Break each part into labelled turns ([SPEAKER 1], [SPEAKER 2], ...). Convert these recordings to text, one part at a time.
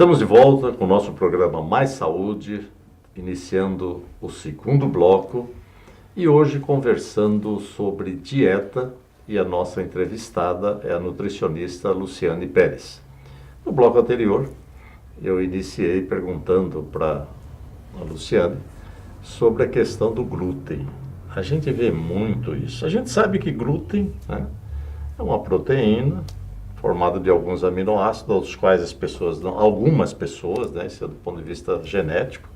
[SPEAKER 1] Estamos de volta com o nosso programa Mais Saúde, iniciando o segundo bloco e hoje conversando sobre dieta e a nossa entrevistada é a nutricionista Luciane Pérez. No bloco anterior, eu iniciei perguntando para a Luciane sobre a questão do glúten. A gente vê muito isso. A gente sabe que glúten, né, é uma proteína formada de alguns aminoácidos, dos quais algumas pessoas, né, isso é do ponto de vista genético,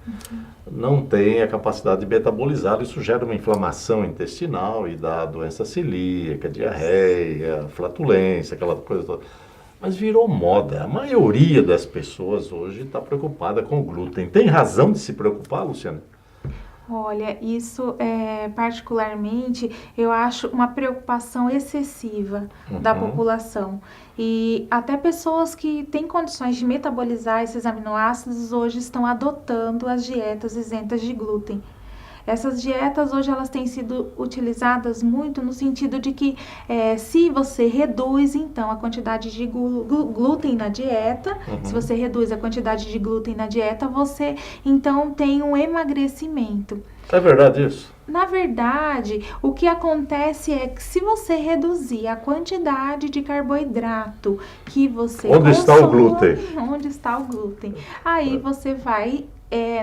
[SPEAKER 1] não têm a capacidade de metabolizar. Isso gera uma inflamação intestinal e dá doença celíaca, diarreia, flatulência, aquela coisa toda. Mas virou moda. A maioria das pessoas hoje está preocupada com o glúten. Tem razão de se preocupar, Luciana?
[SPEAKER 2] Olha, isso particularmente eu acho uma preocupação excessiva da população. E até pessoas que têm condições de metabolizar esses aminoácidos hoje estão adotando as dietas isentas de glúten. Essas dietas hoje elas têm sido utilizadas muito no sentido de que se você reduz então a quantidade de glúten na dieta, se você reduz a quantidade de glúten na dieta, você então tem um emagrecimento.
[SPEAKER 1] É verdade isso?
[SPEAKER 2] Na verdade, o que acontece é que se você reduzir a quantidade de carboidrato que você
[SPEAKER 1] Onde está o glúten?
[SPEAKER 2] Onde está o glúten? Aí você vai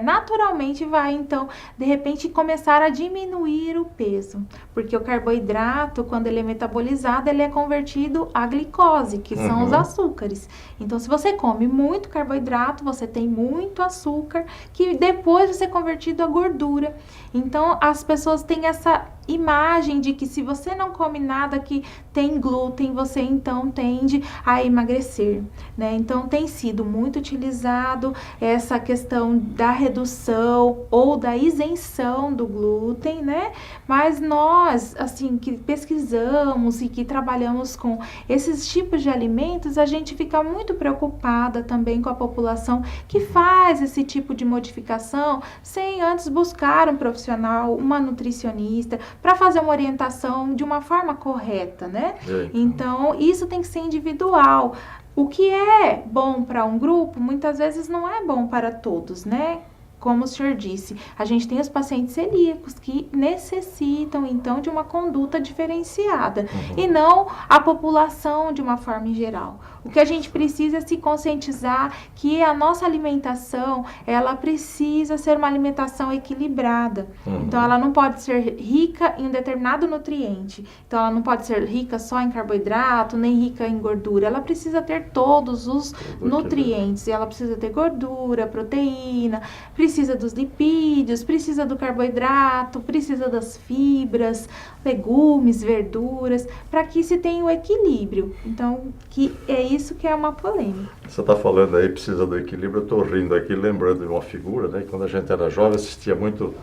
[SPEAKER 2] naturalmente vai, então, de repente, começar a diminuir o peso. Porque o carboidrato, quando ele é metabolizado, ele é convertido a glicose, que são os açúcares. Então, se você come muito carboidrato, você tem muito açúcar, que depois vai ser convertido a gordura. Então, as pessoas têm essa imagem de que se você não come nada que tem glúten, você então tende a emagrecer, né? Então tem sido muito utilizado essa questão da redução ou da isenção do glúten, né? Mas nós, assim, que pesquisamos e que trabalhamos com esses tipos de alimentos, a gente fica muito preocupada também com a população que faz esse tipo de modificação sem antes buscar um profissional, uma nutricionista, para fazer uma orientação de uma forma correta, né? Então, isso tem que ser individual. O que é bom para um grupo, muitas vezes não é bom para todos, né? Como o senhor disse, a gente tem os pacientes celíacos que necessitam, então, de uma conduta diferenciada e não a população de uma forma em geral. O que a gente precisa é se conscientizar que a nossa alimentação, ela precisa ser uma alimentação equilibrada. Então, ela não pode ser rica em um determinado nutriente. Então, ela não pode ser rica só em carboidrato, nem rica em gordura. Ela precisa ter todos os nutrientes. Ela precisa ter gordura, proteína, precisa dos lipídios, precisa do carboidrato, precisa das fibras, legumes, verduras, para que se tenha o equilíbrio. Então, que é isso que é uma polêmica.
[SPEAKER 1] Você está falando aí, precisa do equilíbrio, eu estou rindo aqui, lembrando de uma figura, né? Quando a gente era jovem, assistia muito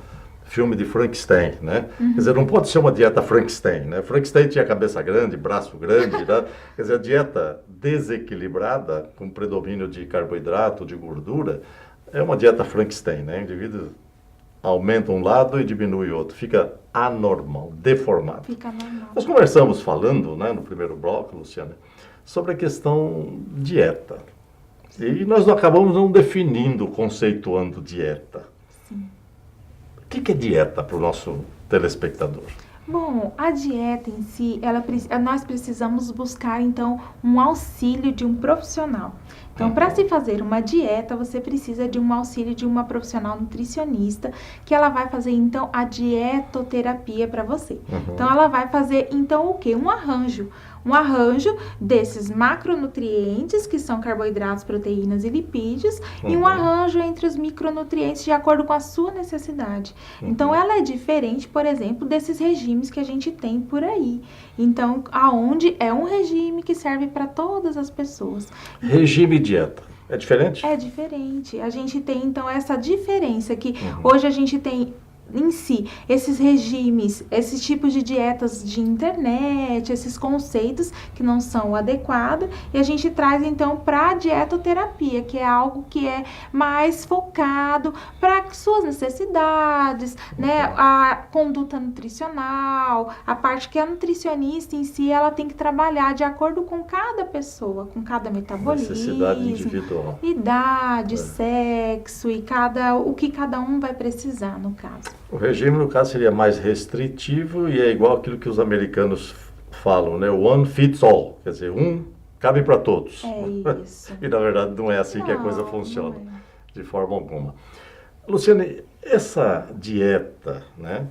[SPEAKER 1] filme de Frankenstein, né? Quer dizer, não pode ser uma dieta Frankenstein, né? Frankenstein tinha cabeça grande, braço grande, né? Quer dizer, a dieta desequilibrada, com predomínio de carboidrato, de gordura, é uma dieta Frankenstein, né? O indivíduo aumenta um lado e diminui o outro. Fica anormal, deformado.
[SPEAKER 2] Fica normal.
[SPEAKER 1] Nós conversamos falando, né, no primeiro bloco, Luciana, sobre a questão dieta. E nós acabamos não definindo, conceituando dieta.
[SPEAKER 2] Sim.
[SPEAKER 1] O que é dieta para o nosso telespectador?
[SPEAKER 2] Bom, a dieta em si, nós precisamos buscar, então, um auxílio de um profissional. Então, para se fazer uma dieta, você precisa de um auxílio de uma profissional nutricionista, que ela vai fazer, então, a dietoterapia para você. Então, ela vai fazer, então, o quê? Um arranjo desses macronutrientes, que são carboidratos, proteínas e lipídios, e um arranjo entre os micronutrientes de acordo com a sua necessidade. Então, ela é diferente, por exemplo, desses regimes que a gente tem por aí. Então, aonde é um regime que serve para todas as pessoas.
[SPEAKER 1] Regime e dieta. É diferente?
[SPEAKER 2] É diferente. A gente tem, então, essa diferença que hoje a gente tem em si, esses regimes, esses tipos de dietas de internet, esses conceitos que não são adequados, e a gente traz então para a dietoterapia, que é algo que é mais focado para suas necessidades, né? A conduta nutricional, a parte que a nutricionista em si, ela tem que trabalhar de acordo com cada pessoa, com cada metabolismo,
[SPEAKER 1] necessidade individual,
[SPEAKER 2] idade, sexo e o que cada um vai precisar, no caso.
[SPEAKER 1] O regime, no caso, seria mais restritivo e é igual aquilo que os americanos falam, né? One fits all, quer dizer, cabe para todos.
[SPEAKER 2] É isso.
[SPEAKER 1] E, na verdade, não é assim que a coisa funciona, de forma alguma. Luciane, essa dieta, né?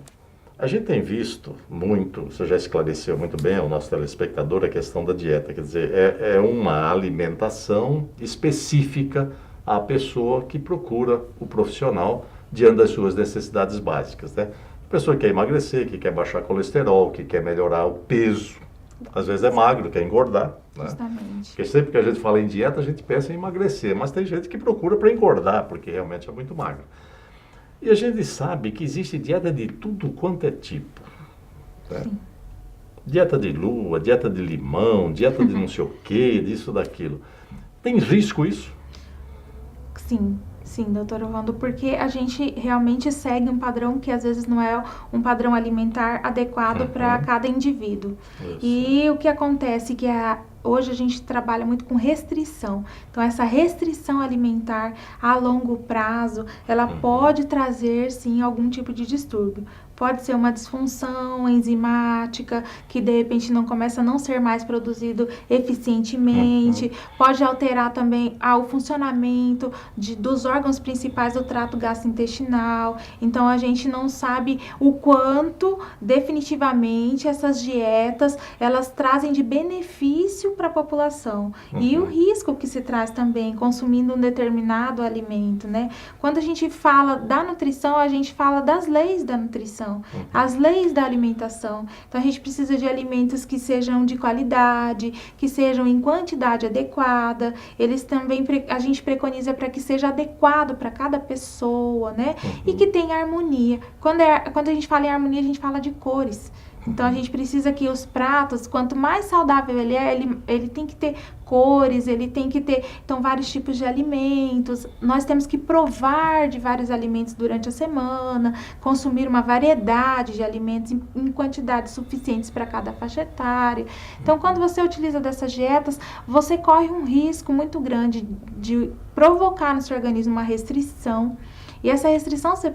[SPEAKER 1] A gente tem visto muito, você já esclareceu muito bem ao nosso telespectador a questão da dieta, quer dizer, é uma alimentação específica à pessoa que procura o profissional diante das suas necessidades básicas, né? A pessoa que quer emagrecer, que quer baixar colesterol, que quer melhorar o peso, às vezes é magro, quer engordar, né?
[SPEAKER 2] Justamente.
[SPEAKER 1] Porque sempre que a gente fala em dieta, a gente pensa em emagrecer, mas tem gente que procura para engordar, porque realmente é muito magro. E a gente sabe que existe dieta de tudo quanto é tipo, né? Dieta de lua, dieta de limão, dieta de não sei o quê, disso, daquilo. Tem risco isso?
[SPEAKER 2] Sim, doutora Wanda, porque a gente realmente segue um padrão que às vezes não é um padrão alimentar adequado para cada indivíduo.
[SPEAKER 1] Isso.
[SPEAKER 2] E o que acontece que hoje a gente trabalha muito com restrição. Então, essa restrição alimentar a longo prazo, ela pode trazer, sim, algum tipo de distúrbio. Pode ser uma disfunção enzimática, que de repente não começa a não ser mais produzido eficientemente. Pode alterar também o funcionamento dos órgãos principais do trato gastrointestinal. Então, a gente não sabe o quanto, definitivamente, essas dietas, elas trazem de benefício para a população. E o risco que se traz também, consumindo um determinado alimento, né? Quando a gente fala da nutrição, a gente fala das leis da nutrição. As leis da alimentação. Então, a gente precisa de alimentos que sejam de qualidade, que sejam em quantidade adequada. Eles também, a gente preconiza para que seja adequado para cada pessoa, né? E que tenha harmonia. Quando a gente fala em harmonia, a gente fala de cores. Então, a gente precisa que os pratos, quanto mais saudável ele tem que ter cores, ele tem que ter, então, vários tipos de alimentos. Nós temos que provar de vários alimentos durante a semana, consumir uma variedade de alimentos em quantidades suficientes para cada faixa etária. Então, quando você utiliza dessas dietas, você corre um risco muito grande de provocar no seu organismo uma restrição. E essa restrição ser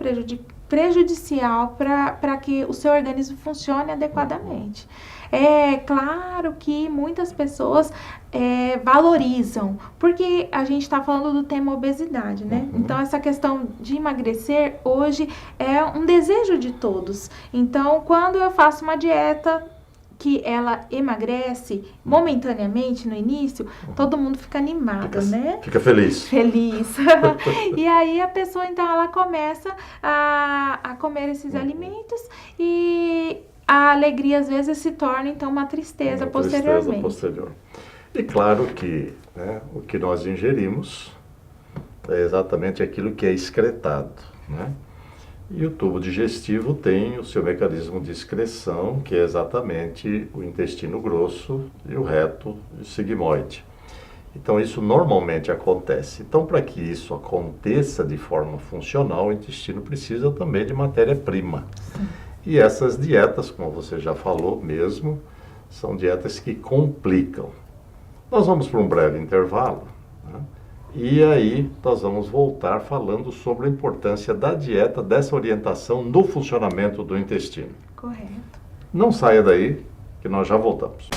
[SPEAKER 2] prejudicial para que o seu organismo funcione adequadamente. É claro que muitas pessoas valorizam, porque a gente está falando do tema obesidade, né? Então, essa questão de emagrecer hoje é um desejo de todos. Então, quando eu faço uma dieta que ela emagrece momentaneamente no início, todo mundo fica animado, né?
[SPEAKER 1] Fica feliz.
[SPEAKER 2] Feliz. E aí a pessoa, então, ela começa a comer esses alimentos e a alegria, às vezes, se torna, então, uma tristeza posteriormente.
[SPEAKER 1] E claro que, né, o que nós ingerimos é exatamente aquilo que é excretado, né? E o tubo digestivo tem o seu mecanismo de excreção, que é exatamente o intestino grosso e o reto e o sigmoide. Então, isso normalmente acontece. Então, para que isso aconteça de forma funcional, o intestino precisa também de matéria-prima. E essas dietas, como você já falou mesmo, são dietas que complicam. Nós vamos para um breve intervalo, né? E aí nós vamos voltar falando sobre a importância da dieta, dessa orientação no funcionamento do intestino.
[SPEAKER 2] Correto.
[SPEAKER 1] Não saia daí, que nós já voltamos.